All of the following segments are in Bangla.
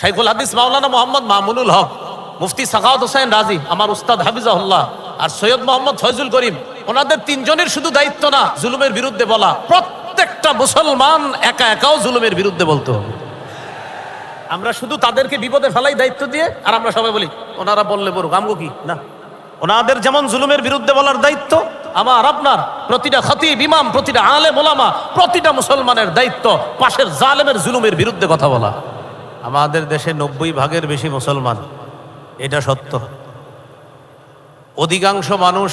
শাইখুল হাদিস মাওলানা মোহাম্মদ মামুনুল হক, মুফতি সাখাওয়াত হোসেন রাজি, আমার উস্তাদ হাফিজাহুল্লাহ, আর সৈয়দ মোহাম্মদ ফয়জুল করিম, ওনাদের তিনজনের শুধু দায়িত্ব না জুলুমের বিরুদ্ধে বলা, প্রত্যেকটা মুসলমান একা একাও জুলুমের বিরুদ্ধে বলতে হবে। আমরা শুধু তাদেরকে বিপদে ফেলাই দায়িত্ব দিয়ে, আর আমরা সবাই বলি ওনারা বললে বলুক, আমগো কি না। ওনাদের যেমন জুলুমের বিরুদ্ধে বলার দায়িত্ব, আমার আপনার প্রতিটা খতিব ইমাম, প্রতিটা আলেম ওলামা, প্রতিটা মুসলমানের দায়িত্ব পাশের জালেমের জুলুমের বিরুদ্ধে কথা বলা। আমাদের দেশে 90% বেশি মুসলমান, এটা সত্য। অধিকাংশ মানুষ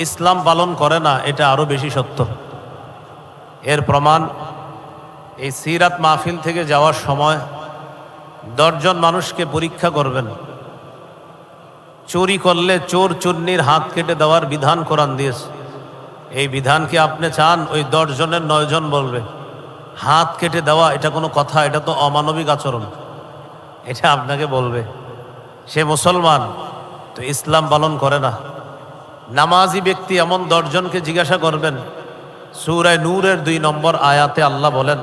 ইসলাম পালন করে না, এটা আরো বেশি সত্য। এর প্রমাণ এই সিরাত মাহফিল থেকে যাওয়ার সময় 10 জন মানুষকে পরীক্ষা করবেন। চুরি করলে চোর চুন্নির হাত কেটে দেওয়ার বিধান কোরআন দিয়েছে। এই বিধান কি আপনি চান ওই 10 জনের 9 জন বলবে? হাত কেটে দেওয়া এটা কোনো কথা? এটা তো অমানবিক আচরণ। এটা আপনাকে বলবে। সে মুসলমান তো ইসলাম পালন করে না। নামাজি ব্যক্তি এমন 10 জনকে জিজ্ঞাসা করবেন। সূরা নূরের 2 নম্বর আয়াতে আল্লাহ বলেন,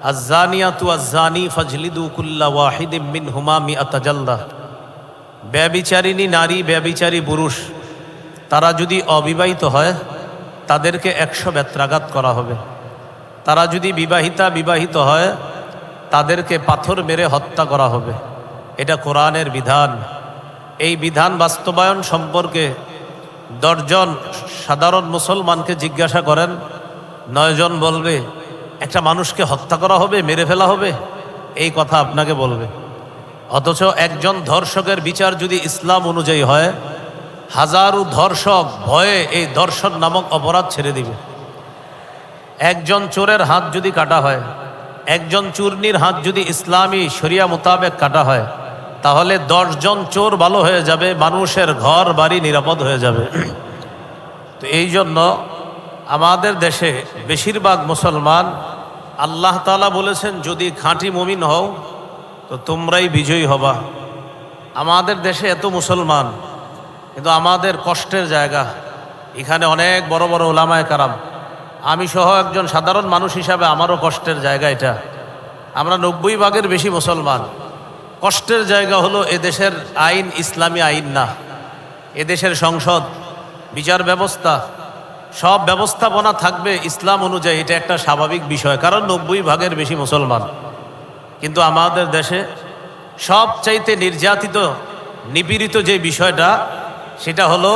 আয-যানিয়াতু আয-যানি ফাজলিদু কুল্লা ওয়াহিদিম মিনহুমা মিআতা জালদা। ব্যভিচারিণী নারী, ব্যভিচারী পুরুষ, তারা যদি অবিবাহিত হয় তাদেরকে 100 বেত্রাঘাত করা হবে। তারা যদি বিবাহিত হয় তাদেরকে পাথর মেরে হত্যা করা হবে। এটা কোরআনের বিধান। এই বিধান বাস্তবায়ন সম্পর্কে 10 জন সাধারণ মুসলমানকে জিজ্ঞাসা করেন, 9 জন বলবে একটা মানুষকে হত্যা করা হবে, মেরে ফেলা হবে, এই কথা আপনাকে বলবে। অথচ একজন ধর্ষকের বিচার যদি ইসলাম অনুযায়ী হয়, হাজারো ধর্ষক ভয়ে এই ধর্ষণ নামক অপরাধ ছেড়ে দিবে। একজন চোরের হাত যদি কাটা হয়, একজন চূর্ণির হাত যদি ইসলামী শরিয়া মোতাবেক কাটা হয়, তাহলে 10 জন চোর ভালো হয়ে যাবে, মানুষের ঘর বাড়ি নিরাপদ হয়ে যাবে। তো এই জন্য আমাদের দেশে বেশিরভাগ মুসলমান, আল্লাহ তাআলা বলেছেন যদি খাঁটি মুমিন হও তো তোমরাই বিজয়ী হবা। আমাদের দেশে এত মুসলমান, কিন্তু আমাদের কষ্টের জায়গা, এখানে অনেক বড় বড় ওলামায়ে কারাম, আমি সহ একজন সাধারণ মানুষ হিসাবে আমারও কষ্টের জায়গা এটা। আমরা 90% বেশি মুসলমান। কষ্টের জায়গা হলো এদেশের আইন ইসলামী আইন না। এদেশের সংসদ, বিচার ব্যবস্থা, সব ব্যবস্থাপনা থাকবে ইসলাম অনুযায়ী, এটা একটা স্বাভাবিক বিষয়, কারণ 90% বেশি মুসলমান। কিন্তু আমাদের দেশে সবচাইতে নির্যাতিত নিপীড়িত যে বিষয়টা, সেটা হলো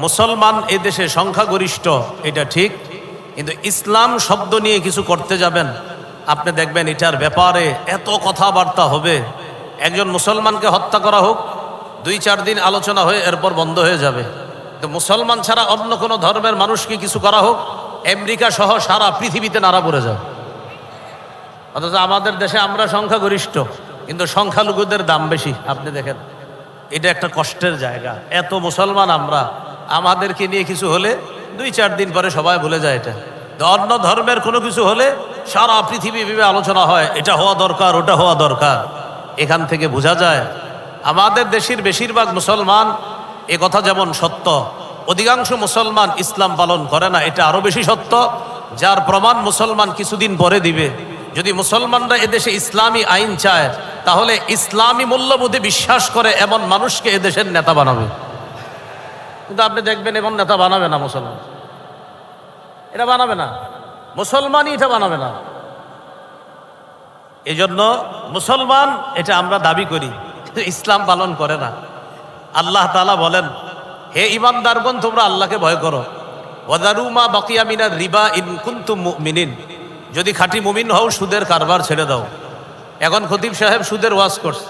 মুসলমান এদেশে সংখ্যাগরিষ্ঠ, এটা ঠিক, কিন্তু ইসলাম শব্দ নিয়ে কিছু করতে যাবেন, আপনি দেখবেন এটার ব্যাপারে এত কথাবার্তা হবে। একজন মুসলমানকে হত্যা করা হোক, 2-4 দিন আলোচনা হয়ে এরপর বন্ধ হয়ে যাবে। তো মুসলমান ছাড়া অন্য কোনো ধর্মের মানুষকে কিছু করা হোক, আমেরিকা সহ সারা পৃথিবীতে নাড়া পড়ে যায়। অথচ আমাদের দেশে আমরা সংখ্যাগরিষ্ঠ, কিন্তু সংখ্যালঘুদের দাম বেশি। আপনি দেখেন, এটা একটা কষ্টের জায়গা। এত মুসলমান আমরা, আমাদেরকে নিয়ে কিছু হলে 2-4 দিন পরে সবাই ভুলে যায়। এটা অন্য ধর্মের কোনো কিছু হলে সারা পৃথিবী ভেবে আলোচনা হয়, এটা হওয়া দরকার, ওটা হওয়া দরকার। এখান থেকে বোঝা যায় আমাদের দেশের বেশিরভাগ মুসলমান, এ কথা যেমন সত্য অধিকাংশ মুসলমান ইসলাম পালন করে না, এটা আরো বেশি সত্য, যার প্রমাণ মুসলমান কিছুদিন পরে দিবে। যদি মুসলমানরা এদেশে ইসলামী আইন চায়, তাহলে ইসলামী মূল্যবোধে বিশ্বাস করে এমন মানুষকে এদেশের নেতা বানাবে। কিন্তু আপনি দেখবেন এমন নেতা বানাবে না মুসলমান, এটা বানাবে না, মুসলমানই এটা বানাবে না। এই জন্য মুসলমান এটা আমরা দাবি করি, ইসলাম পালন করে না। আল্লাহ তাআলা বলেন, হে ঈমানদারগণ, তোমরা আল্লাহকে ভয় করো। ওয়াদারু মা বাকিয়া মিনার রিবা ইন কুনতুম মুমিনিন, যদি খাঁটি মুমিন হও সুদের কারবার ছেড়ে দাও। এখন খতিব সাহেব সুদের ওয়াজ করছে।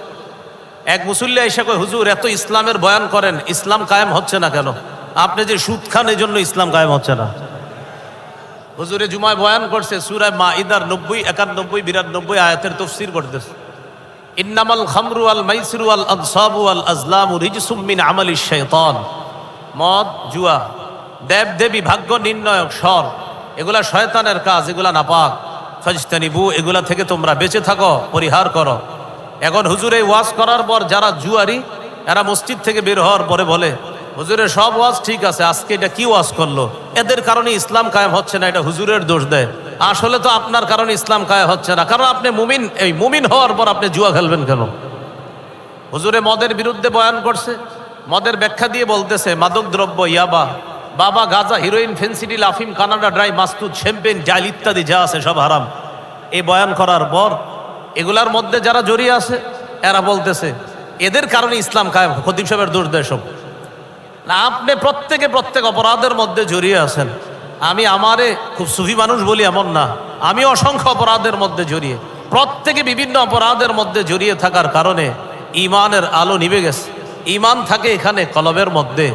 এক মুসল্লি এসে কয়, হুজুর এত ইসলামের বয়ান করেন, ইসলাম কায়েম হচ্ছে না কেন? আপনি যে সুদ খান এই জন্য ইসলাম কায়েম হচ্ছে না। হুজুরে জুমায় বয়ান করছে, সূরা মাইদার 90, 91, 92 আয়াতের তাফসীর করতেছে। ইন্নামাল খামরু ওয়াল মাইসিরু ওয়াল আনসাবু ওয়াল আজলামু রিজসুম মিন আমালিশ শাইতান। মদ, জুয়া, দেব দেবী, ভাগ্য নির্ণয়ক স্বর, এগুলা শয়তানের কাজ, এগুলা নাপাক। ফাজতানিবু, এগুলা থেকে তোমরা বেঁচে থাকো, পরিহার করো। এখন হুজুর এই ওয়াজ করার পর যারা জুয়ারি, এরা মসজিদ থেকে বের হওয়ার পরে বলে, হুজুরের সব ওয়াজ ঠিক আছে, আজকে এটা কি ওয়াজ করলো? এদের কারণে ইসলাম কায়েম হচ্ছে না, এটা হুজুরের দোষ দেয়। আসলে তো আপনার কারণে ইসলাম কায়েম হচ্ছে না, কারণ আপনি মুমিন। এই মুমিন হওয়ার পর আপনি জুয়া খেলবেন কেন? হুজুরে মদের বিরুদ্ধে বয়ান করছে, মদের ব্যাখ্যা দিয়ে বলতেছে মাদক দ্রব্য, ইয়াবা, বাবা, গাঁজা, হিরোইন, ফেন্সিডিল, আফিম, কানাডা ড্রাই, মাস্তুদ, শ্যাম্পেন, জাইল ইত্যাদি যা আছে সব হারাম। এই বয়ান করার পর এগুলার মধ্যে যারা জড়িয়ে আছে এরা বলতেছে এদের কারণে ইসলাম কায়েম। খতিব সাহেবের দোষ দেয় সব না, আপনি প্রত্যেক অপরাধের মধ্যে জড়িয়ে আছেন। আমি আমারে খুব সুফি মানুষ বলি এমন না, আমি অসংখ্য অপরাধের মধ্যে জড়িয়ে, প্রত্যেকে বিভিন্ন অপরাধের মধ্যে জড়িয়ে থাকার কারণে ইমানের আলো নিভে গেছে। ইমান থাকে এখানে কলবের মধ্যে।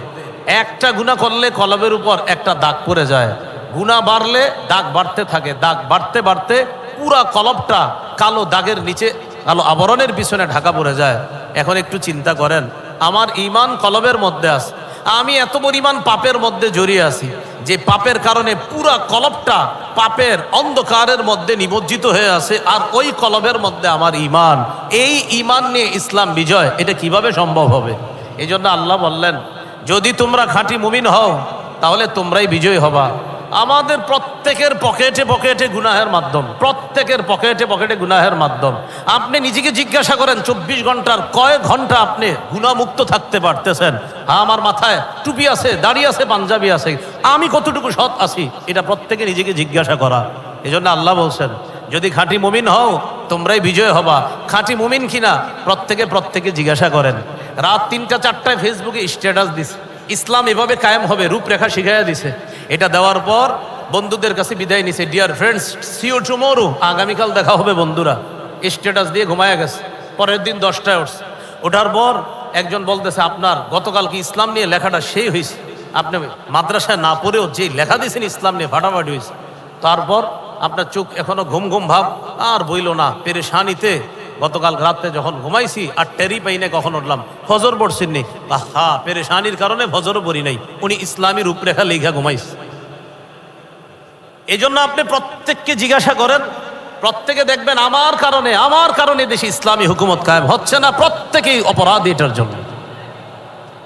একটা গুনাহ করলে কলবের উপর একটা দাগ পড়ে যায়, গুনাহ বাড়লে দাগ বাড়তে থাকে, দাগ বাড়তে বাড়তে পুরা কলবটা কালো দাগের নিচে, কালো আবরণের পিছনে ঢাকা পড়ে যায়। এখন একটু চিন্তা করেন, আমার ইমান কলবের মধ্যে আছে, আমি এত পরিমাণ পাপের মধ্যে জড়িয়ে আছি যে পাপের কারণে পুরা কলবটা পাপের অন্ধকারের মধ্যে নিমজ্জিত হয়ে আছে, আর ওই কলবের মধ্যে আমার ইমান। এই ইমান নিয়ে ইসলাম বিজয়, এটা কিভাবে সম্ভব হবে? এই জন্য আল্লাহ বললেন, যদি তোমরা খাঁটি মুমিন হও তাহলে তোমরাই বিজয় হবা। আমাদের প্রত্যেকের পকেটে পকেটে গুনাহের মাধ্যম, প্রত্যেকের পকেটে পকেটে গুনাহের মাধ্যম। আপনি নিজেকে জিজ্ঞাসা করেন 24 ঘন্টার কয় ঘন্টা আপনি গুনাহমুক্ত থাকতে পারতেছেন? আমার মাথায় টুপি আছে, দাড়ি আছে, পাঞ্জাবি আছে, আমি কতটুকু সৎ আছি? এটা প্রত্যেকে নিজেকে জিজ্ঞাসা করা। এজন্য আল্লাহ বলছেন, যদি খাঁটি মুমিন হও তোমরাই বিজয় হবা। খাঁটি মুমিন কিনা প্রত্যেকে জিজ্ঞাসা করেন। রাত 3টা 4টায় ফেসবুকে স্ট্যাটাস দিছে, ইসলাম এভাবে কায়েম হবে, রূপরেখা শিখাইয়া দিছে। এটা দেওয়ার পর বন্ধুদের কাছে বিদায় নিছে, dear friends, see you tomorrow, আগামীকাল দেখা হবে বন্ধুরা। স্ট্যাটাস দিয়ে ঘুমায়া গেছে। পরের দিন 10টায় উঠছে, ওঠার পর একজন বলতেছে, আপনার গতকালকে ইসলাম নিয়ে লেখাটা সেই হয়েছে, আপনি মাদ্রাসায় না পড়েও যে লেখা দিয়েছেন ইসলাম নিয়ে ফাটাফাটি হয়েছে। তারপর আপনার চোখ এখনো ঘুম ঘুম ভাব, আর বইল না, পেরেশানিতে গতকাল রাতে যখন ঘুমাইছি আর টেরি পাই না কখন উঠলাম, ফজর পড়ছেননি, আহা পেরেশানির কারণে ফজরও পড়ি নাই, উনি ইসলামী রূপরেখা লেখা ঘুমাইছে। এই জন্য আপনি প্রত্যেককে জিজ্ঞাসা করেন, প্রত্যেকে দেখবেন আমার কারণে দেশে ইসলামী হুকুমত কায়েম হচ্ছে না। প্রত্যেকেই অপরাধ এটার জন্য।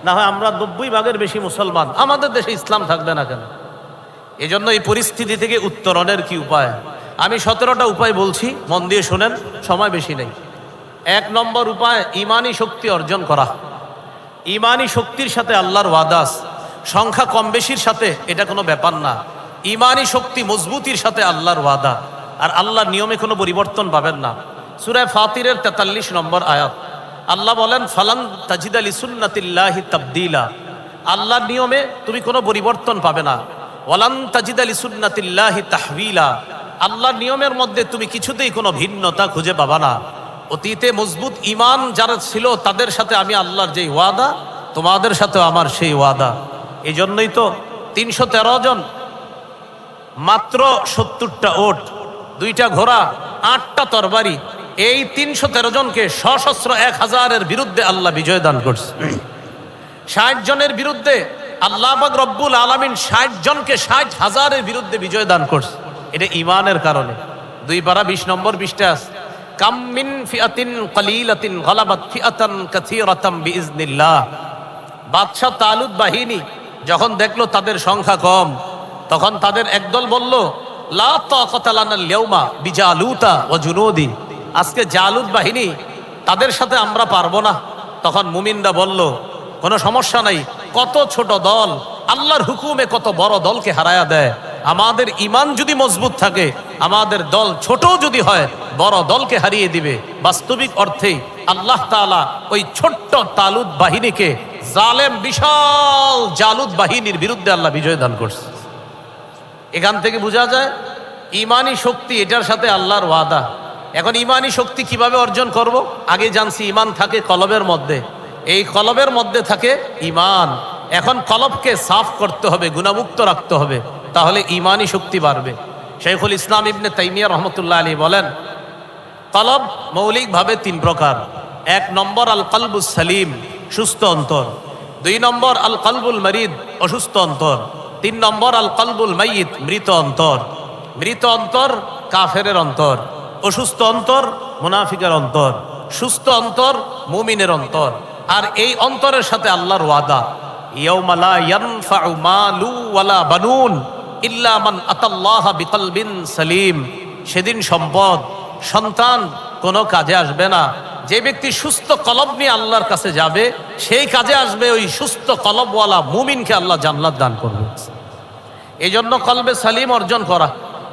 না হয় আমরা 90 ভাগের বেশি মুসলমান, আমাদের দেশে ইসলাম থাকবে না কেন? এই জন্য এই পরিস্থিতি থেকে উত্তরণের কি উপায়? আমি 17টা উপায় বলছি, মন দিয়ে শোনেন, সময় বেশি নেই। 1 নম্বর উপায়, ইমানি শক্তি অর্জন করা। ইমানি শক্তির সাথে আল্লাহর ওয়াদা আছে, সংখ্যা কম বেশির সাথে এটা কোনো ব্যাপার না। ইমানি শক্তি মজবুতির সাথে আল্লাহর ওয়াদা, আর আল্লাহর নিয়মে কোনো পরিবর্তন পাবেন না। সূরা ফাতিরের 43 নম্বর আয়াত, আল্লাহ বলেন, ফালান তাজিদা লিসুন্নাতিল্লাহি তাবদীলা, আল্লাহর নিয়মে তুমি কোনো পরিবর্তন পাবে না। ওয়ালান তাজিদা লিসুন্নাতিল্লাহি তাহওয়িলা, আল্লাহর নিয়মের মধ্যে তুমি কিছুতেই কোনো ভিন্নতা খুঁজে পাবা না। অতীতে মজবুত ইমান যারা ছিল তাদের সাথে আমি আল্লাহর যেই ওয়াদা, তোমাদের সাথেও আমার সেই ওয়াদা। এই জন্যই তো 313 জন, মাত্র 70টা ওট, 2টা ঘোড়া, 8টা তরবারি, এই 313 জনকে সশস্ত্র 1000-এর বিরুদ্ধে আল্লাহ বিজয় দান করছে। 60 জনের বিরুদ্ধে আল্লাহ পাক রব্বুল আলামিন 60 জনকে 60,000-এর বিরুদ্ধে বিজয় দান করছে। এটা ইমানের কারণে। 2 পারা 20 নম্বর পৃষ্ঠা আছে, কাম মিন ফিআতিন কলিলাতিন গালাবাত ফিআতান কাসীরাতাম বিইজনিল্লাহ। বাদশা তালুত বাহিনী যখন দেখলো তাদের সংখ্যা কম, তখন তাদের একদল বলল, লা তাকাতা লানাল ইয়াউমা বিজালুতা ওয়া জুনুদি, আজকে জালুত বাহিনী, তাদের সাথে আমরা পারবো না। তখন মুমিনরা বলল, কোনো সমস্যা নাই, কত ছোট দল আল্লাহর হুকুমে কত বড় দলকে হারায়া দেয়। আমাদের ইমান যদি মজবুত থাকে, আমাদের দল ছোট যদি হয়, বড় দলকে হারিয়ে দিবে। বাস্তবিক অর্থেই আল্লাহ তাআলা ওই ছোট্ট তালুত বাহিনীকে জালেম বিশাল জালুত বাহিনীর বিরুদ্ধে আল্লাহ বিজয় দান করছে। এখান থেকে বোঝা যায় ইমানি শক্তি, এটার সাথে আল্লাহর ওয়াদা। এখন ইমানি শক্তি কিভাবে অর্জন করব? আগে জানছি ইমান থাকে কলবের মধ্যে, এই কলবের মধ্যে থাকে ইমান। এখন কলবকে সাফ করতে হবে, গুনাহমুক্ত রাখতে হবে, তাহলে ইমানি শক্তি বাড়বে। শাইখুল ইসলাম ইবনে তাইমিয়া রহমতুল্লাহ আলাইহি বলেন, কলব মৌলিকভাবে 3 প্রকার। 1 নম্বর আল কলবুস সালিম, সুস্থ অন্তর। 2 নম্বর আল কলবুল মরিদ, অসুস্থ অন্তর। 3 নম্বর আল কলবুল মাইয়িত, মৃত অন্তর। মৃত অন্তর কাফেরের অন্তর, অসুস্থ অন্তর মুনাফিকের অন্তর, সুস্থ অন্তর মুমিনের অন্তর। আর এই অন্তরের সাথে আল্লাহর ওয়াদা, ইয়াউমা লা ইয়ানফাউ মালু ওয়ালা বানুন, ইল্লা মান আতাল্লাহা বিকলবিন সালিম। সেদিন সম্পদ সন্তান কোনো কাজে আসবে না। যে ব্যক্তি সুস্থ কলব নিয়ে আল্লাহর কাছে যাবে সেই কাজে আসবে ওই সুস্থ কলবওয়ালা মুমিনকে আল্লাহ জান্নাত দান করবে। এই জন্য কলবে সালিম অর্জন করা।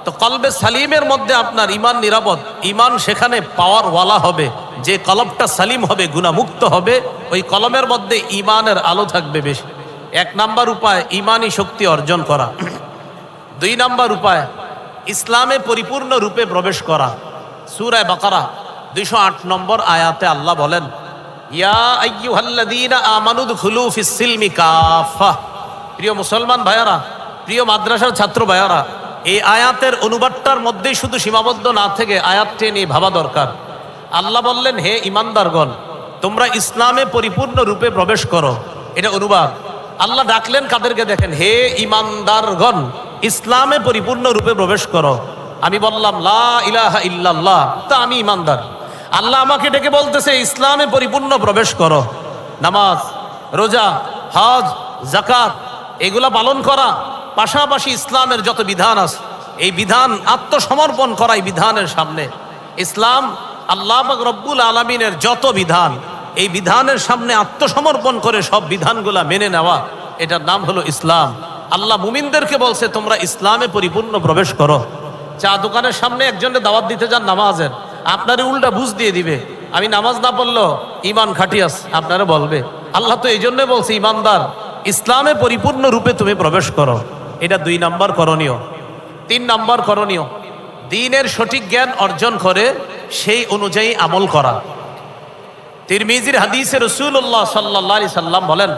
তো কলবে সালিমের মধ্যে আপনার ইমান নিরাপদ, ইমান সেখানে পাওয়ারওয়ালা হবে। যে কলবটা সালিম হবে, গুনাহমুক্ত হবে, ওই কলমের মধ্যে ইমানের আলো থাকবে বেশি। 1 নাম্বার উপায় ইমানি শক্তি অর্জন করা। 2 নাম্বার উপায় ইসলামে পরিপূর্ণ রূপে প্রবেশ করা। সূরা বাকারা 208 নম্বর আয়াতে আল্লাহ বলেন, ইয়া আইয়ুহাল্লাযীনা আমানু দুখুলু ফিস সিলমি কাফা। প্রিয় মুসলমান ভাইয়ারা, প্রিয় মাদ্রাসার ছাত্র ভাইয়ারা, এই আয়াতের অনুবাদটার মধ্যেই শুধু সীমাবদ্ধ না থেকে আয়াতটি নিয়ে ভাবা দরকার। আল্লাহ বললেন, হে ঈমানদারগণ, তোমরা ইসলামে পরিপূর্ণ রূপে প্রবেশ করো। এটা অনুবাদ। আল্লাহ ডাকলেন কাদেরকে দেখেন, হে ঈমানদারগণ, ইসলামে পরিপূর্ণ রূপে প্রবেশ করো। আমি বললাম লা ইলাহা ইল্লাল্লাহ, তা আমি ঈমানদার। আল্লাহ আমাকে ডেকে বলতেছে ইসলামে পরিপূর্ণ প্রবেশ করো। নামাজ, রোজা, হজ, যাকাত এগুলা পালন করা, পাশাপাশি ইসলামের যত বিধান আছে এই বিধান আত্মসমর্পণ করা। এই বিধানের সামনে ইসলাম, আল্লাহ পাক রব্বুল আলামিনের যত বিধান, এই বিধানের সামনে আত্মসমর্পণ করে সব বিধানগুলা মেনে নেওয়া, এটার নাম হলো ইসলাম। আল্লাহ মুমিনদেরকে বলছে তোমরা ইসলামে পরিপূর্ণ প্রবেশ করো। চা দোকানের সামনে একজনকে দাওয়াত দিতে যান নামাজের, আপনারে উল্টা বুঝ দিয়ে দিবে, আমি নামাজ না পড়লো ইমান খাটিয়াস, আপনারা বলবে। আল্লাহ তো এই জন্য বলছে ইমানদার, ইসলামে পরিপূর্ণ রূপে তুমি প্রবেশ করো। এটা 2 নাম্বার করণীয়। 3 নাম্বার করণীয় দ্বীনের সঠিক জ্ঞান অর্জন করে সেই অনুযায়ী আমল করা। তিরমিজির হাদিসে রাসূলুল্লাহ সাল্লাল্লাহু আলাইহি সাল্লাম বলেন,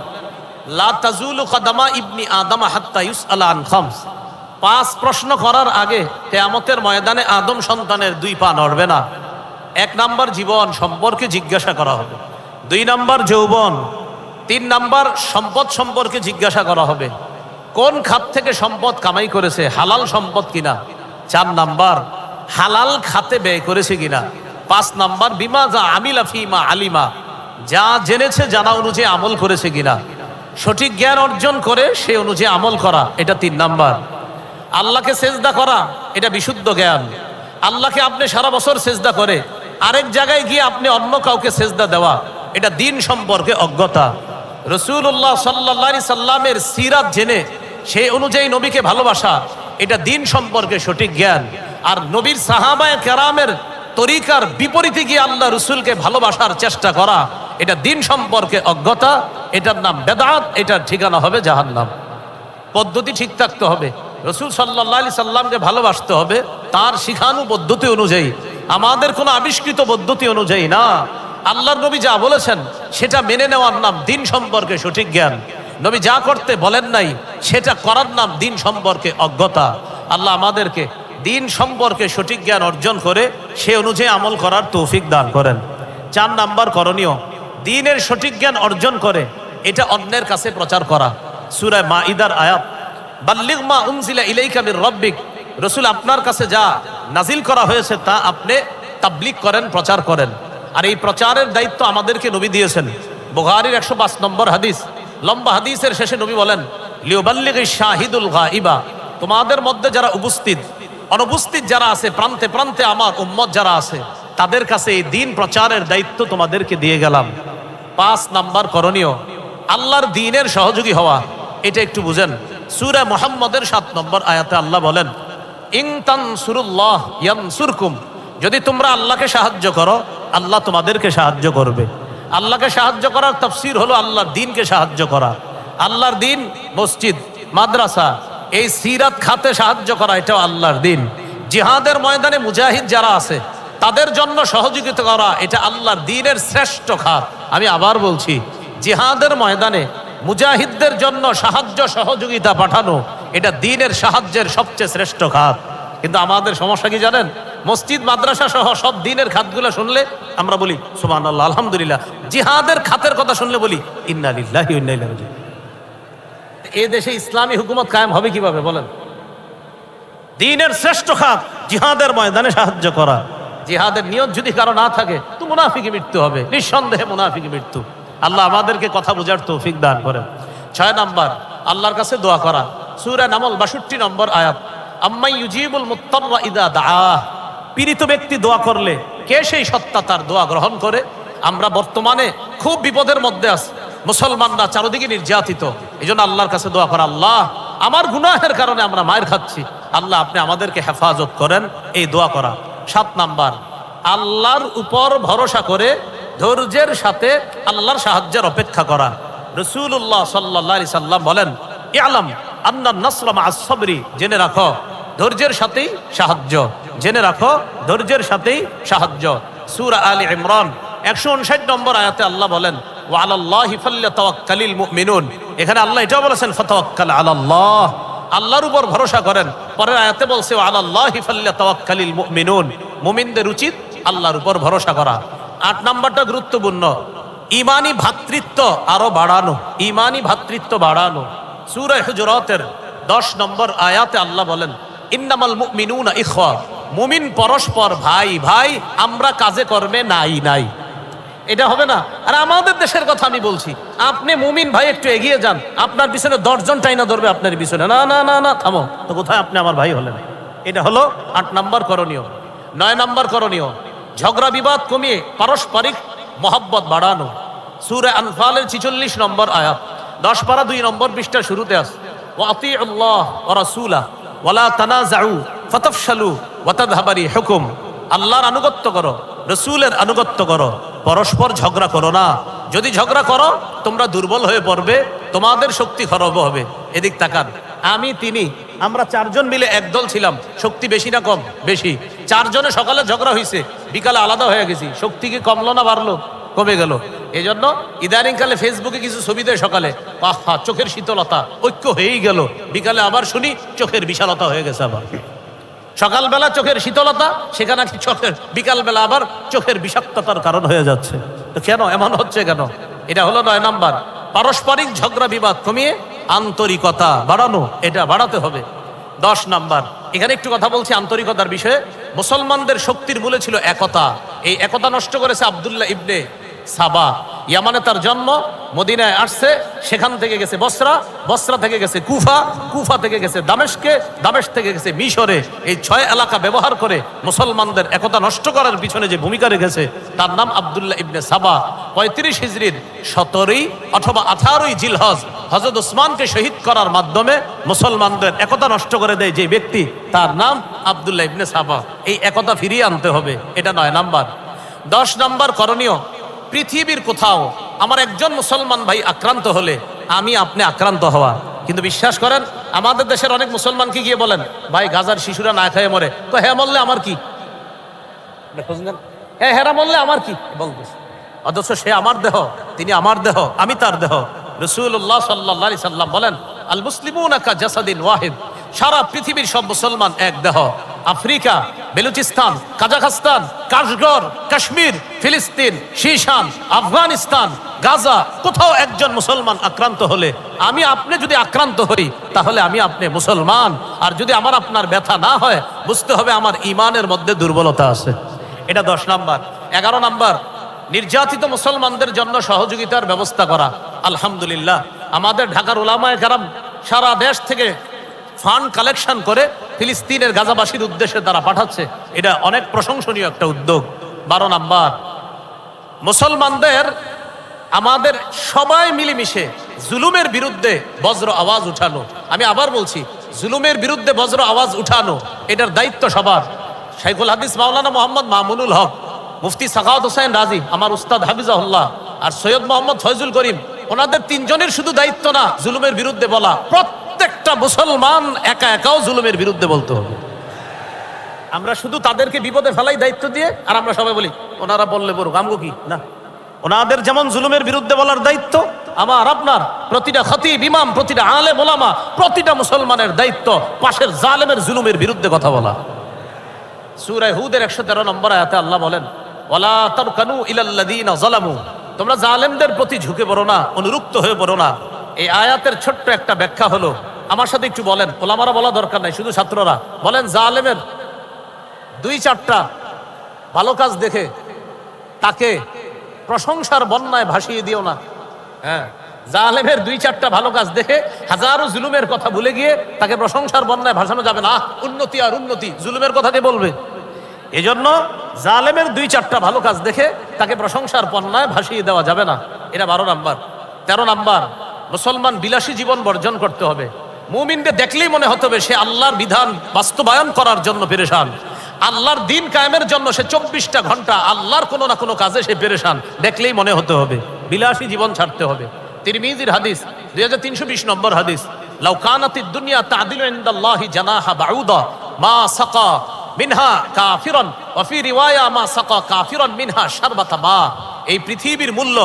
লা তাজুলু কদামা ইবনি আদম হাত্তা ইউসআলা আন খামস। 5 প্রশ্ন করার আগে কিয়ামতের ময়দানে আদম সন্তানের 2 পা নড়বে না। 1 নাম্বার জীবন সম্পর্কে জিজ্ঞাসা করা হবে, 2 নাম্বার যৌবন, 3 নাম্বার সম্পদ সম্পর্কে জিজ্ঞাসা করা হবে, কোন খাত থেকে সম্পদ কামাই করেছে, হালাল সম্পদ কিনা। 4 নাম্বার হালাল খাতে ব্যয় করেছে কিনা। 5 নাম্বার বিমা যা আমিলা ফিমা আলিমা, যা জেনেছে জানা অনুযায়ী আমল করেছে কিনা। সঠিক জ্ঞান অর্জন করে সে অনুযায়ী আমল করা, এটা 3 নাম্বার। আল্লাহকে সেজদা করা, এটা বিশুদ্ধ জ্ঞান। আল্লাহকে আপনি সারা বছর সেজদা করে আরেক জায়গায় গিয়ে আপনি অন্য কাউকে সেজদা দেওয়া, এটা দ্বীন সম্পর্কে অজ্ঞতা। রাসূলুল্লাহ সাল্লাল্লাহু আলাইহি সাল্লামের সিরাত জেনে সেই অনুযায়ী নবীকে ভালোবাসা, এটা দ্বীন সম্পর্কে সঠিক জ্ঞান। আর নবীর সাহাবায়ে কেরামের তরিকার বিপরীতে গিয়ে আল্লাহ রসুলকে ভালোবাসার চেষ্টা করা, এটা দ্বীন সম্পর্কে অজ্ঞতা, এটার নাম বেদাত, এটার ঠিকানা হবে জাহান্নাম। পদ্ধতি ঠিক থাকতে হবে। রসুল সাল্লাল্লাহু আলাইহি সাল্লামকে ভালোবাসতে হবে তার শিখানো পদ্ধতি অনুযায়ী, আমাদের কোনো আবিষ্কৃত পদ্ধতি অনুযায়ী না। আল্লাহর নবী যা বলেছেন সেটা মেনে নেওয়ার নাম দ্বীন সম্পর্কে সঠিক জ্ঞান। নবী যা করতে বলেন নাই সেটা করার নাম দ্বীন সম্পর্কে অজ্ঞতা। আল্লাহ আমাদেরকে দ্বীন সম্পর্কে সঠিক জ্ঞান অর্জন করে সে অনুযায়ী আমল করার তৌফিক দান করেন। 4 নাম্বার করণীয় দ্বীনের সঠিক জ্ঞান অর্জন করে এটা অন্যের কাছে প্রচার করা। সূরা মাঈদার আয়াত, বাল্লিগ মা উনজিলা ইলাইকা মির রাব্বিক, রাসূল আপনার কাছে যা নাজিল করা হয়েছে তা আপনি তাবলীগ করেন, প্রচার করেন। আর এই প্রচারের দায়িত্ব আমাদেরকে নবী দিয়েছেন। বুখারীর 105 নম্বর হাদিস, লম্বা হাদিসের শেষে নবী বলেন, লিউবাল্লিগিশ শাহিদুল গায়বা, তোমাদের মধ্যে যারা উপস্থিত, অনুপস্থিত যারা আছে, প্রান্তে প্রান্তে আমার উম্মত যারা আছে, তাদের কাছে এই দ্বীন প্রচারের দায়িত্ব তোমাদেরকে দিয়ে গেলাম। 5 নাম্বার করণীয় আল্লাহর দ্বীনের সহযোগী হওয়া, এটা একটু বুঝেন। সূরা মুহাম্মদের 7 নম্বর আয়াতে আল্লাহ বলেন, ইন তানসুরুল্লাহ ইয়ানসুরকুম, যদি তোমরা আল্লাহকে সাহায্য করো আল্লাহ তোমাদেরকে সাহায্য করবে। আল্লাহকে সাহায্য করার তাফসীর হলো আল্লাহর দ্বীনকে সাহায্য করা। আল্লাহর দ্বীন, মসজিদ, মাদ্রাসা, এই সিরাত খাতে সাহায্য করা, এটাও আল্লাহর দ্বীন। জিহাদের ময়দানে মুজাহিদ যারা আছে তাদের জন্য সহযোগিতা করা, এটা আল্লাহর দ্বীনের শ্রেষ্ঠ খাত। আমি আবার বলছি, জিহাদের ময়দানে মুজাহিদদের জন্য সাহায্য সহযোগিতা পাঠানো, এটা দ্বীনের সাহায্যের সবচেয়ে শ্রেষ্ঠ খাত। কিন্তু আমাদের সমস্যা কি জানেন, মসজিদ মাদ্রাসা সহ সব দ্বীনের খাতগুলো শুনলে আমরা বলি সুবহানাল্লাহ, আলহামদুলিল্লাহ। জিহাদের খাতের কথা শুনলে বলি ইন্না লিল্লাহি ওয়া ইন্না ইলাইহি রাজিউন। এই দেশে ইসলামী হুকুমত কায়েম হবে কিভাবে বলেন? দ্বীনের শ্রেষ্ঠ খাত জিহাদের ময়দানে সাহায্য করা। জিহাদের নিয়ত যদি কারো না থাকে তো মুনাফিকি মৃত্যু হবে, নিঃসন্দেহে মুনাফিকি মৃত্যু। আল্লাহ আমাদেরকে কথা বোঝার তৌফিক দান করেন। 6 নাম্বার আল্লাহর কাছে দোয়া করা। সূরা নামল 62 নম্বর আয়াত, আম্মাই ইউজিবুল মুত্তাররা ইযা দাআহ। পীড়িত ব্যক্তি দোয়া করলে কে সেই সত্তা তার দোয়া গ্রহণ করে? আমরা বর্তমানে খুব বিপদের মধ্যে আছি, মুসলমানরা চারদিকে নির্যাতিত। এই জন্য আল্লাহর কাছে দোয়া করা, আল্লাহ আমার গুনাহের কারণে আমরা মায়ের খাচ্ছি, আল্লাহ আপনি আমাদেরকে হেফাজত করেন, এই দোয়া করা। 7 নাম্বার, আল্লাহর উপর ভরসা করে ধৈর্যের সাথে আল্লাহর সাহায্যের অপেক্ষা করা। রাসূলুল্লাহ সাল্লাল্লাহু আলাইহি সাল্লাম বলেন, ইআলাম আন্নান নাসরা মা'আস সাবরি, জেনে রাখো ধৈর্যের সাথেই সাহায্য, জেনে রাখো ধৈর্যের সাথেই সাহায্য। সূরা আলে ইমরান 159 নম্বর আয়াতে আল্লাহ বলেন, ওয়া আলাল্লাহি ফাল্যাতাওয়াক্কালিল মুমিনুন। এখানে আল্লাহ এটাও বলেছেন ফাতাওয়াক্কাল আলাল্লাহ, আল্লাহর উপর ভরসা করেন। পরের আয়াতে বলছে ওয়া আলাল্লাহি ফাল্যাতাওয়াক্কালিল মুমিনুন, মুমিনদের উচিত আল্লাহর উপর ভরসা করা। 8 নাম্বারটা গুরুত্বপূর্ণ, ঈমানি ভ্রাতৃত্ব আরো বাড়ানো, ঈমানি ভ্রাতৃত্ব বাড়ানো। সূরা হুজুরাতের 10 নম্বর আয়াতে আল্লাহ বলেন, ইন্নামাল মুমিনুনা ইখওয়া, মুমিন পরস্পর ভাই ভাই, আমরা কাজে কর্মে নাই নাই। এটা হবে না। আর আমাদের দেশের কথা আমি বলছি, আপনি মুমিন ভাই একটু এগিয়ে যান, আপনার পিছনে 10 জন টাইনা ধরবে আপনার পিছনে, না না না না থামো তো, কোথায় আপনি আমার ভাই হলেন? এটা হলো 8 নাম্বার করণীয়। 9 নাম্বার করণীয়, ঝগড়া বিবাদ কমিয়ে পারস্পরিক মহব্বত বাড়ানো। সূরা আনফালের 46 নম্বর আয়াত, 10 পারা 2 নম্বর পৃষ্ঠা শুরুতে আছে, ওয়া আতিউল্লাহ ওয়া রাসূলা ওয়ালা তানাজাউ ফাতাফশালু ওয়া তাযহাবা রিহুকুম। আল্লাহর আনুগত্য করো, রাসূলের আনুগত্য করো, পরস্পর ঝগড়া করো না। যদি ঝগড়া করো তোমরা দুর্বল হয়ে পড়বে, তোমাদের শক্তি খর্ব হবে। এদিক তাকান, আমি তিনি আমরা 4 জন মিলে একদল ছিলাম, শক্তি বেশি না কম? বেশি। 4 জনে সকালে ঝগড়া হয়েছে, বিকালে আলাদা হয়ে গেছি, শক্তি কি কমলো না বাড়লো? কমে গেল। এই জন্য ইদানিংকালে ফেসবুকে কিছু ছবি দেয়, সকালে আহা চোখের শীতলতা, ঐক্য হয়েই গেল, বিকালে আবার শুনি চোখের বিশালতা হয়ে গেছে। আবার সকালবেলা চোখের শীতলতা, সেখানে চোখের বিকালবেলা আবার চোখের বিষাক্ততার কারণ হয়ে যাচ্ছে। তো কেন এমন হচ্ছে কেন? এটা হলো 9 নাম্বার, পারস্পরিক ঝগড়া বিবাদ কমিয়ে আন্তরিকতা বাড়ানো, এটা বাড়াতে হবে। 10 নাম্বার, এখানে একটু কথা বলছি আন্তরিকতার বিষয়ে। মুসলমানদের শক্তির মূলে ছিল একতা, এই একতা নষ্ট করেছে আব্দুল্লাহ ইবনে সাবা। ইয়ামানে তার জন্ম, মদিনায় আসছে, সেখান থেকে গেছে বসরা, বসরা থেকে গেছে কুফা, কুফা থেকে গেছে দামেস্কে, দামেস্ক থেকে গেছে মিশরে। এই 6 এলাকা ব্যবহার করে মুসলমানদের একতা নষ্ট করার পিছনে যে ভূমিকা রেখেছে তার নাম আব্দুল্লাহ ইবনে সাবা। 35 হিজরির 17 অথবা 18 জিলহজ হযরত ওসমানকে শহীদ করার মাধ্যমে মুসলমানদের একতা নষ্ট করে দেয় যে ব্যক্তি, তার নাম আব্দুল্লাহ ইবনে সাবা। এই একতা ফিরিয়ে আনতে হবে, এটা 9 নাম্বার। 10 নাম্বার করণীয়, পৃথিবীর কোথাও আমার একজন মুসলমান ভাই আক্রান্ত হলে আমি আপনি আক্রান্ত হওয়া। কিন্তু বিশ্বাস করেন, আমাদের দেশের অনেক মুসলমানকে গিয়ে বলেন, ভাই গাজার শিশুরা না খেয়ে মরে, তো হ্যাঁ মরলে আমার কি, হ্যাঁ হেরা মরলে আমার কি বলতেছে, অথচ সে আমার দেহ, তিনি আমার দেহ, আমি তার দেহ। রাসূলুল্লাহ সাল্লাল্লাহু আলাইহি সাল্লাম বলেন, আল মুসলিমুনা কা জাসাদিন ওয়াহিদ, সারা পৃথিবীর সব মুসলমান এক দেহ। আফ্রিকা, বেলুচিস্তান, কাজাখস্তান, কাশগর, কাশ্মীর, ফিলিস্তিন, শীশান, আফগানিস্তান, গাজা, কোথাও একজন মুসলমান আক্রান্ত হলে আমি আপনি যদি আক্রান্ত হই, তাহলে আমি আপনি মুসলমান। আর যদি আমার আপনার ব্যথা না হয়, বুঝতে হবে আমার ঈমানের মধ্যে দুর্বলতা আছে। এটা 10 নাম্বার। 11 নাম্বার, নির্যাতিত মুসলমানদের জন্য সহযোগিতার ব্যবস্থা করা। আলহামদুলিল্লাহ, আমাদের ঢাকার উলামায়ে কেরাম সারা দেশ থেকে ফান্ড কালেকশন করে ফিলিস্তিনের গাজাবাসীর উদ্দেশ্যে তারা পাঠাচ্ছে, এটা অনেক প্রশংসনীয় একটা উদ্যোগ। 12 নাম্বার, মুসলমানদের আমাদের সবাই মিলেমিশে জুলুমের বিরুদ্ধে বজ্র আওয়াজ উঠানো। আমি আবার বলছি, জুলুমের বিরুদ্ধে বজ্র আওয়াজ উঠানো, এটার দায়িত্ব সবার। শাইখুল হাদিস মাওলানা মোহাম্মদ মামুনুল হক, মুফতি সাখাওয়াত হোসেন রাজি, আমার উস্তাদ হাফিজাহুল্লাহ, আর সৈয়দ মোহাম্মদ ফয়জুল করিম, ওনাদের 3 জনের শুধু দায়িত্ব না জুলুমের বিরুদ্ধে বলা, প্রত্যেকটা মুসলমান একা একাও জুলুমের বিরুদ্ধে বলতে হবে। আমরা শুধু তাদেরকে বিপদে ফেলাই দায়িত্ব দিয়ে, আর আমরা সবাই বলি ওনারা বললে বড় আমগো কি না। ওনাদের যেমন জুলুমের বিরুদ্ধে বলার দায়িত্ব, আমার আপনার প্রতিটা খতিব ইমাম, প্রতিটা আলেম ওলামা, প্রতিটা মুসলমানের দায়িত্ব পাশের জালেমের জুলুমের বিরুদ্ধে কথা বলা। সূরা হুদের 113 নম্বর আয়াতে আল্লাহ বলেন, ওয়ালা তারকানু ইলাল্লাযীনা যালামু, তোমরা জালেমদের প্রতি ঝুঁকে পড়ো না, অনুরক্ত হয়ে পড়ো না। এই আয়াতের ছোট্ট একটা ব্যাখ্যা হলো, আমার সাথে একটু বলেন, ওলামারা বলা দরকার নাই, শুধু ছাত্ররা বলেন, জালেমের 2-4টা ভালো কাজ দেখে তাকে প্রশংসার বন্যায় ভাসিয়ে দিও না। হ্যাঁ, জালেমের দুই চারটা ভালো কাজ দেখে হাজারো জুলুমের কথা ভুলে গিয়ে তাকে প্রশংসার বন্যায় ভাসানো যাবে না। উন্নতি আর উন্নতি, জুলুমের কথা কে বলবে? এজন্য জালেমের দুই চারটা ভালো কাজ দেখে তাকে প্রশংসার বন্যায় ভাসিয়ে দেওয়া যাবে না। এটা 12 নাম্বার। 13 নাম্বার, মুসলমান বিলাসী জীবন বর্জন করতে হবে। মুমিনকে দেখলেই মনে হতে হবে সে আল্লাহর বিধান বাস্তবায়ন করার জন্য পেরেশান, আল্লাহর দিন কায়েমের জন্য সে 24টা ঘন্টা আল্লাহর কোনো না কোনো কাজে সে পেরেশান, দেখলেই মনে হতে হবে। বিলাসী জীবন ছাড়তে হবে। তিরমিজির হাদিস 2320 নম্বর হাদিস, লাউ কানাতিদ দুনিয়া তা'দিলু ইনদাল্লাহি জানাহা বাউদা মা সাকা মিনহা কাফিরান ওয়া ফি রিওয়ায়া মা সাকা কাফিরান মিনহা শারবাতা মা। এই পৃথিবীর মূল্য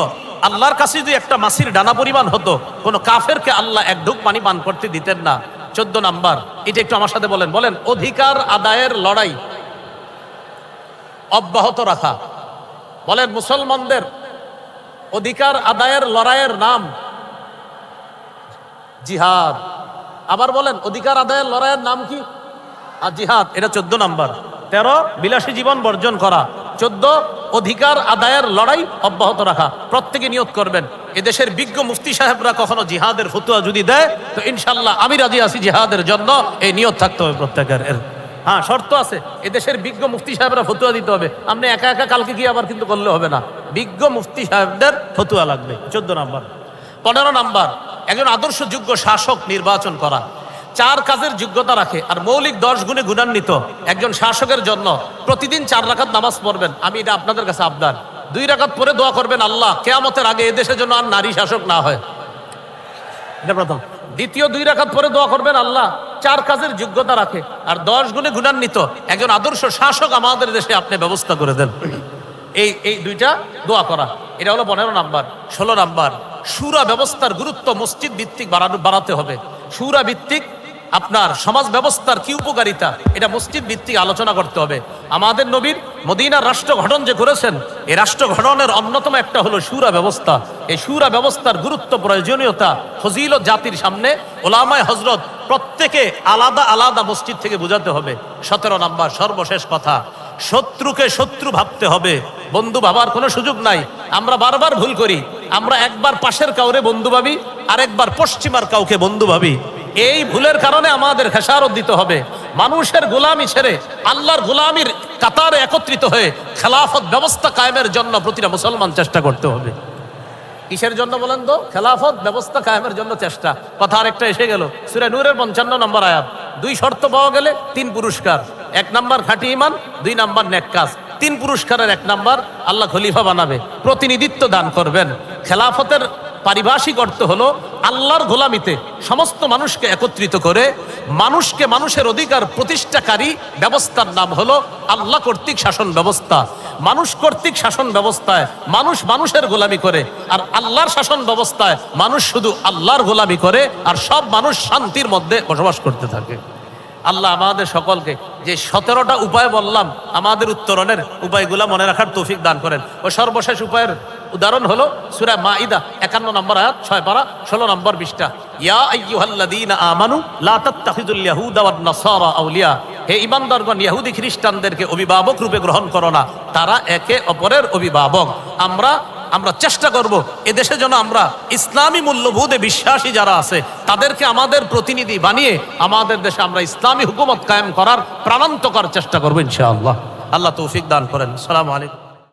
আল্লাহর কাছে যদি একটা মাছির ডানা পরিমাণ হতো, কোন কাফেরকে আল্লাহ এক ঢুক পানি পান করতে দিতেন না। 14 নাম্বার, এটা একটু আমার সাথে বলেন, বলেন অধিকার আদায়ের লড়াই অব্যাহত রাখা। বলেন মুসলমানদের অধিকার আদায়ের লড়াইয়ের নাম জিহাদ। আবার বলেন অধিকার আদায়ের লড়াইয়ের নাম কি? আর জিহাদ। এটা 14 নাম্বার। 13 বিলাসী জীবন বর্জন করা। 14 অধিকার আদায়ের লড়াই অব্যাহত রাখা। প্রত্যেকে নিয়ত করবেন, এদেশের বিজ্ঞ মুফতি সাহেবরা কখনো জিহাদের ফতোয়া যদি দেয় তো ইনশাল্লাহ আমি রাজি আছি জিহাদের জন্য। এই নিয়ত থাকতে হবে প্রত্যেকের। হ্যাঁ, শর্ত আছে, এদেশের বিজ্ঞ মুফতি সাহেবরা ফতোয়া দিতে হবে। আপনি একা একা কালকে গিয়ে আবার কিন্তু করলে হবে না, বিজ্ঞ মুফতি সাহেবদের ফতোয়া লাগবে। 14 নাম্বার। 15 নাম্বার, একজন আদর্শযোগ্য শাসক নির্বাচন করা। 4 কাজের যোগ্যতা রাখে আর মৌলিক 10 গুণে গুণান্বিত একজন শাসকের জন্য প্রতিদিন 4 রাকাত নামাজ পড়বেন। আমি এটা আপনাদের কাছে আবদার। 2 রাকাত পরে দোয়া করবেন আল্লাহ কিয়ামতের আগে এদেশের জন্য আর নারী শাসক না হয়। এটা প্রথম। দ্বিতীয় 2 রাকাত পরে দোয়া করবেন আল্লাহ 4 কাজের যোগ্যতা রাখে আর 10 গুণে গুণান্বিত একজন আদর্শ শাসক আমাদের দেশে আপনি ব্যবস্থা করে দেন। এই 2টা দোয়া করা। এটা হলো 15 নাম্বার। 16 নাম্বার, শুরা ব্যবস্থার গুরুত্ব মসজিদ ভিত্তিক বাড়াতে হবে। শুরা ভিত্তিক আপনার সমাজ ব্যবস্থার কি উপকারিতা, এটা মসজিদ ভিত্তিক আলোচনা করতে হবে। আমাদের নবীর মদিনার রাষ্ট্র গঠন যে করেছেন, এই রাষ্ট্র গঠনের অন্যতম একটা হলো শুরা ব্যবস্থা। এই শুরা ব্যবস্থার গুরুত্ব, প্রয়োজনীয়তা, ফজিলত জাতির সামনে ওলামায়ে হযরত প্রত্যেকে আলাদা আলাদা মসজিদ থেকে বোঝাতে হবে। 17 নাম্বার, সর্বশেষ কথা, শত্রুকে শত্রু ভাবতে হবে, বন্ধু ভাবার কোনো সুযোগ নাই। আমরা বারবার ভুল করি, আমরা একবার পাশের কাউরে বন্ধু ভাবি, আরেকবার পশ্চিমার কাউকে বন্ধু ভাবি। এই ভুলের কারণে আমাদের খেসারত দিতে হবে। মানুষের গোলামি ছেড়ে আল্লাহর গোলামির কাতারে একত্রিত হয়ে খেলাফত ব্যবস্থা কায়েমের জন্য প্রতিটা মুসলমান চেষ্টা করতে হবে। কিসের জন্য বলেন তো? খেলাফত ব্যবস্থা কায়েমের জন্য চেষ্টা। কথা আরেকটা এসে গেল, সূরা নূরের 55 নম্বর আয়াত। 2 শর্ত পাওয়া গেলে 3 পুরস্কার। 1 নাম্বার খাঁটি ঈমান, 2 নাম্বার নেক কাজ। 3 পুরস্কারের 1 নাম্বার, আল্লাহ খলিফা বানাবে, প্রতিনিধিত্ব দান করবেন। খেলাফতের পারিভাষিক অর্থ হলো আল্লাহর গোলামিতে সমস্ত মানুষকে একত্রিত করে মানুষকে মানুষের অধিকার প্রতিষ্ঠাকারী ব্যবস্থার নাম হলো আল্লাহ কর্তৃক শাসন ব্যবস্থা। মানুষ কর্তৃক শাসন ব্যবস্থায় মানুষ মানুষের গোলামি করে, আর আল্লাহর শাসন ব্যবস্থায় মানুষ শুধু আল্লাহর গোলামি করে, আর সব মানুষ শান্তির মধ্যে বসবাস করতে থাকে। আল্লাহ আমাদের সকলকে যে 17টা উপায় বললাম, আমাদের উত্তরণের উপায়গুলা মনে রাখার তৌফিক দান করেন। ও সর্বশেষ উপায়ের উদাহরণ হলো সূরা মাইদা 51 নম্বর আয়াত, 6 পারা 16 নম্বর পৃষ্ঠা। ইয়া আইয়ুহাল্লাযীনা আমানু লা তাত্তাখিযুল ইয়াহুদা ওয়ান নাসারা আউলিয়া। হে ঈমানদারগণ, ইহুদি খ্রিস্টানদেরকে অভিভাবক রূপে গ্রহণ করো না, তারা একে অপরের অভিভাবক। আমরা চেষ্টা করব এদেশে যেন আমরা ইসলামী মূল্যবোধে বিশ্বাসী যারা আছে তাদেরকে আমাদের প্রতিনিধি বানিয়ে আমাদের দেশে আমরা ইসলামী হুকুমত কায়েম করার প্রাণান্তকর চেষ্টা করবো ইনশাআল্লাহ। আল্লাহ তৌফিক দান করেন। আসসালামু আলাইকুম।